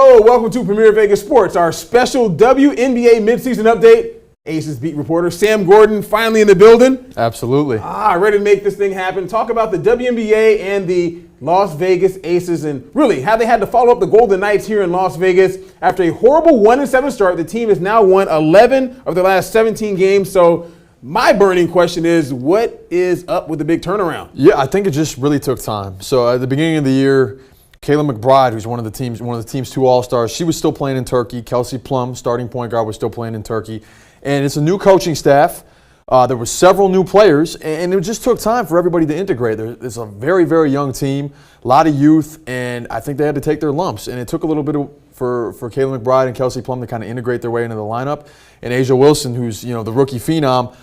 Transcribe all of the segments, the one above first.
Hello, welcome to Premier Vegas Sports, our special WNBA midseason update. Aces beat reporter Sam Gordon finally in the building. Absolutely. Ready to make this thing happen. Talk about the WNBA and the Las Vegas Aces and really how they had to follow up the Golden Knights here in Las Vegas. After a horrible 1-7 start, the team has now won 11 of their last 17 games. So my burning question is, what is up with the big turnaround? Yeah, I think it just really took time. So at the beginning of the year, Kayla McBride, who's one of the team's two All-Stars, she was still playing in Turkey. Kelsey Plum, starting point guard, was still playing in Turkey. And it's a new coaching staff. There were several new players, and it just took time for everybody to integrate. It's a very, very young team, a lot of youth, and I think they had to take their lumps. And it took a little bit for Kayla McBride and Kelsey Plum to kind of integrate their way into the lineup. And A'ja Wilson, who's the rookie phenom,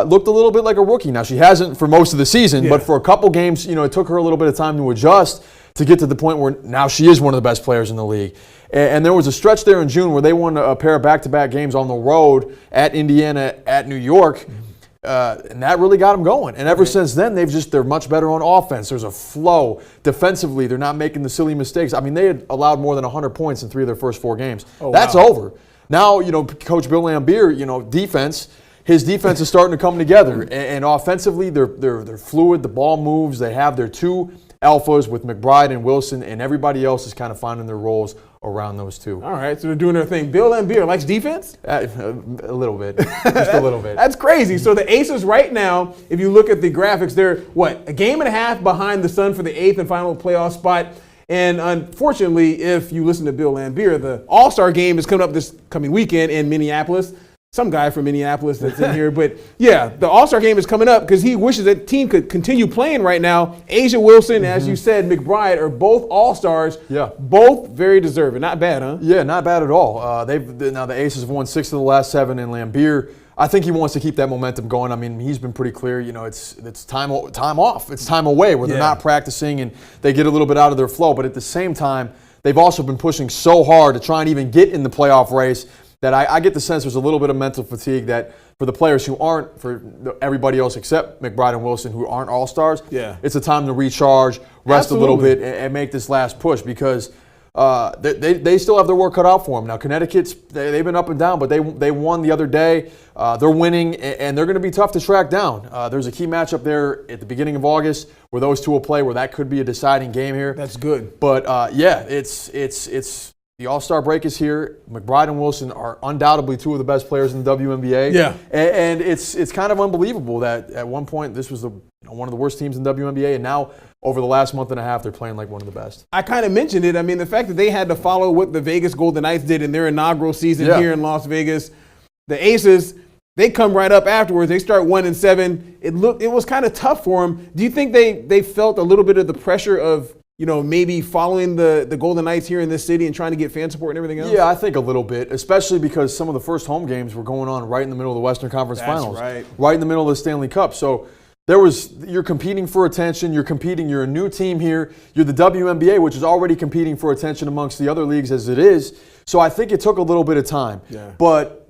looked a little bit like a rookie. Now, she hasn't for most of the season, but for a couple games, it took her a little bit of time to adjust to get to the point where now she is one of the best players in the league. And there was a stretch there in June where they won a pair of back-to-back games on the road at Indiana, at New York, and that really got them going. And ever since then, they're much better on offense. There's a flow. Defensively, they're not making the silly mistakes. I mean, they had allowed more than 100 points in 3 of their first 4 games. That's over. Now, Coach Bill Laimbeer, defense. His defense is starting to come together, and offensively, they're fluid. The ball moves. They have their 2 alphas with McBride and Wilson, and everybody else is kind of finding their roles around those 2. All right, so they're doing their thing. Bill Laimbeer likes defense? A little bit, just a little bit. That's crazy. So the Aces right now, if you look at the graphics, they're, a game and a half behind the Sun for the 8th and final playoff spot. And unfortunately, if you listen to Bill Laimbeer, the All-Star game is coming up this coming weekend in Minneapolis. Some guy from Minneapolis that's in here. But, yeah, the All-Star game is coming up because he wishes that the team could continue playing right now. A'ja Wilson, as you said, McBride are both All-Stars. Yeah. Both very deserving. Not bad, huh? Yeah, not bad at all. Now the Aces have won 6 of the last 7, and Laimbeer, I think he wants to keep that momentum going. I mean, he's been pretty clear, it's time off. It's time away where they're not practicing and they get a little bit out of their flow. But at the same time, they've also been pushing so hard to try and even get in the playoff race that I get the sense there's a little bit of mental fatigue that for the players who aren't, for everybody else except McBride and Wilson who aren't All-Stars, it's a time to recharge, rest a little bit, and make this last push because they still have their work cut out for them. Now, Connecticut's, they've been up and down, but they won the other day. They're winning, and they're going to be tough to track down. There's a key matchup there at the beginning of August where those 2 will play, where that could be a deciding game here. That's good. But, it's the All-Star break is here. McBride and Wilson are undoubtedly 2 of the best players in the WNBA. Yeah. And it's kind of unbelievable that at one point this was one of the worst teams in the WNBA, and now over the last month and a half they're playing like one of the best. I kind of mentioned it. I mean, the fact that they had to follow what the Vegas Golden Knights did in their inaugural season here in Las Vegas. The Aces, they come right up afterwards. They start 1-7. It was kind of tough for them. Do you think they felt a little bit of the pressure of maybe following the Golden Knights here in this city and trying to get fan support and everything else? Yeah, I think a little bit, especially because some of the first home games were going on right in the middle of the Western Conference Finals. Right in the middle of the Stanley Cup. So you're competing for attention, you're a new team here, you're the WNBA, which is already competing for attention amongst the other leagues as it is. So I think it took a little bit of time. Yeah. But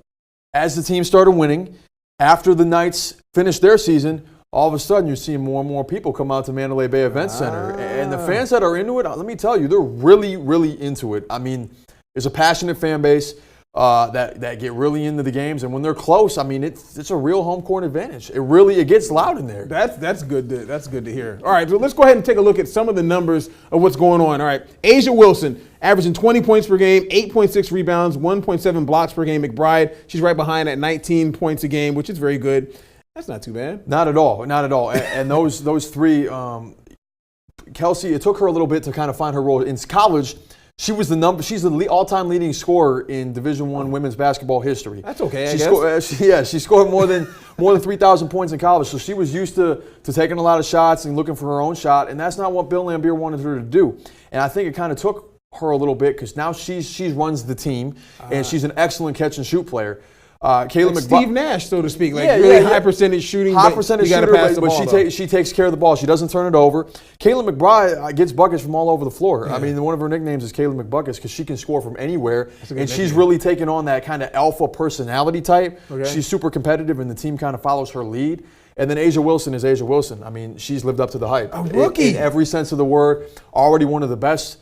as the team started winning, after the Knights finished their season, all of a sudden you're seeing more and more people come out to Mandalay Bay Event Center. And the fans that are into it, let me tell you, they're really, really into it. I mean, there's a passionate fan base that get really into the games. And when they're close, I mean, it's a real home court advantage. It gets loud in there. That's good to hear. All right, so let's go ahead and take a look at some of the numbers of what's going on. All right, A'ja Wilson, averaging 20 points per game, 8.6 rebounds, 1.7 blocks per game. McBride, she's right behind at 19 points a game, which is very good. That's not too bad. Not at all. And those 3, Kelsey, it took her a little bit to kind of find her role. In college, she's the all-time leading scorer in Division I women's basketball history. That's okay, I guess. She scored more than 3,000 points in college, so she was used to taking a lot of shots and looking for her own shot, and that's not what Bill Laimbeer wanted her to do. And I think it kind of took her a little bit because now she runs the team, and she's an excellent catch-and-shoot player. Kayla McBride, Steve Nash, so to speak, really high percentage shooting. High percentage shooter, but she takes care of the ball. She doesn't turn it over. Kayla McBride gets buckets from all over the floor. Yeah. I mean, one of her nicknames is Kayla McBuckets because she can score from anywhere, and she's really taken on that kind of alpha personality type. Okay. She's super competitive, and the team kind of follows her lead. And then A'ja Wilson is A'ja Wilson. I mean, she's lived up to the hype. A rookie. In every sense of the word, already one of the best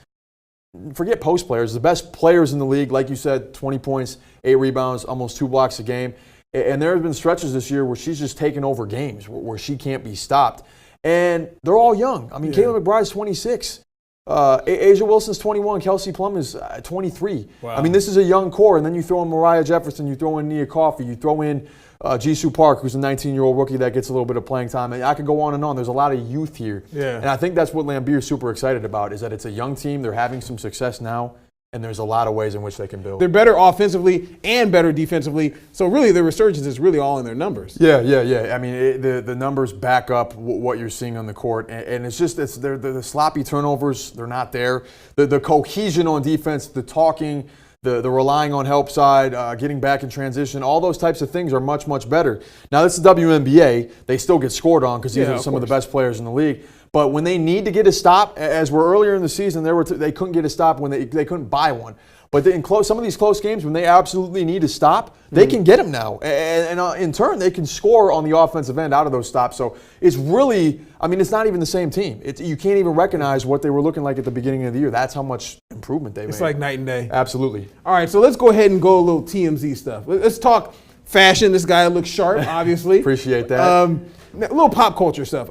forget post players, the best players in the league. Like you said, 20 points, 8 rebounds, almost 2 blocks a game. And there have been stretches this year where she's just taken over games where she can't be stopped. And they're all young. I mean, Kayla McBride's 26. Asia Wilson's 21. Kelsey Plum is 23. Wow. I mean, this is a young core. And then you throw in Mariah Jefferson, you throw in Nia Coffey, you throw in Jisoo Park, who's a 19-year-old rookie that gets a little bit of playing time. And I could go on and on. There's a lot of youth here. Yeah. And I think that's what Lambeer is super excited about, is that it's a young team. They're having some success now. And there's a lot of ways in which they can build. They're better offensively and better defensively. So really, the resurgence is really all in their numbers. Yeah. I mean, the numbers back up what you're seeing on the court, and it's just the sloppy turnovers. They're not there. The cohesion on defense, the talking, the relying on help side, getting back in transition, all those types of things are much, much better. Now, this is WNBA. They still get scored on because these are some of the best players in the league. But when they need to get a stop, as we're earlier in the season, they couldn't get a stop when they couldn't buy one. But in some of these close games, when they absolutely need to stop, they can get them now. And in turn, they can score on the offensive end out of those stops. So it's really, I mean, it's not even the same team. You can't even recognize what they were looking like at the beginning of the year. That's how much improvement they made. It's like night and day. Absolutely. All right, so let's go ahead and go a little TMZ stuff. Let's talk fashion. This guy looks sharp, obviously. Appreciate that. A little pop culture stuff.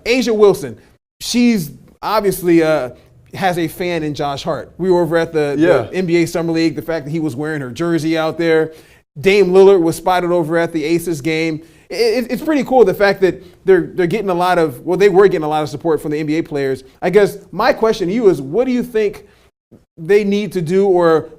Asia Wilson. She's obviously has a fan in Josh Hart. We were over at the NBA Summer League. The fact that he was wearing her jersey out there. Dame Lillard was spotted over at the Aces game. It's pretty cool, the fact that they're getting they were getting a lot of support from the NBA players. I guess my question to you is, what do you think they need to do, or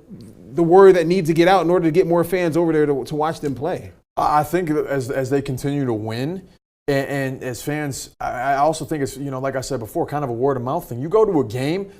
the word that needs to get out in order to get more fans over there to watch them play? I think as they continue to win, and as fans, I also think it's, like I said before, kind of a word of mouth thing. You go to a game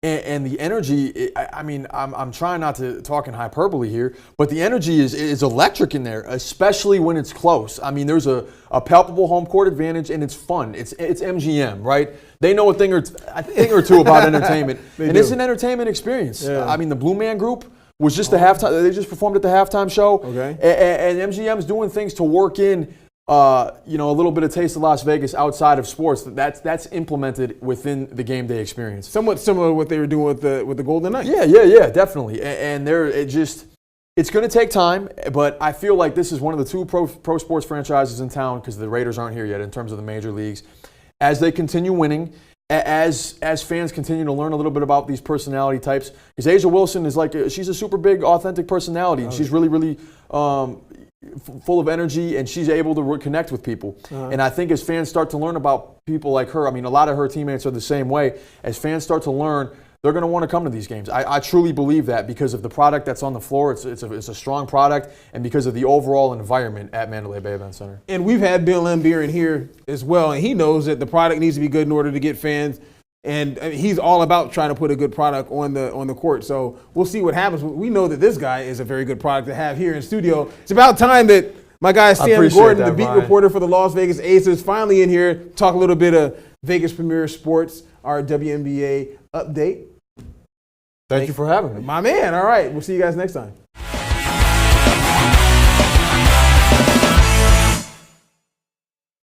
and the energy, I mean, I'm trying not to talk in hyperbole here, but the energy is electric in there, especially when it's close. I mean, there's a palpable home court advantage, and it's fun. It's MGM, right? They know a thing or two about entertainment, it's an entertainment experience. Yeah. I mean, the Blue Man Group was just the halftime. They just performed at the halftime show. Okay. And MGM's doing things to work in a little bit of taste of Las Vegas outside of sports. That's implemented within the game day experience. Somewhat similar to what they were doing with the Golden Knights. Yeah, definitely. And it's going to take time, but I feel like this is one of the 2 pro sports franchises in town, because the Raiders aren't here yet in terms of the major leagues. As they continue winning, as fans continue to learn a little bit about these personality types, because Asia Wilson is she's a super big, authentic personality, and she's really, really full of energy, and she's able to connect with people. And I think as fans start to learn about people like her, I mean, a lot of her teammates are the same way. As fans start to learn, they're going to want to come to these games. I truly believe that, because of the product that's on the floor. It's a strong product, and because of the overall environment at Mandalay Bay Event Center. And we've had Bill Lambeer in here as well, and he knows that the product needs to be good in order to get fans. And he's all about trying to put a good product on the court. So we'll see what happens. We know that this guy is a very good product to have here in studio. It's about time that my guy Sam Gordon, the beat reporter for the Las Vegas Aces, finally in here, talk a little bit of Vegas Premier Sports, our WNBA update. Thank you for having me. My man. All right. We'll see you guys next time.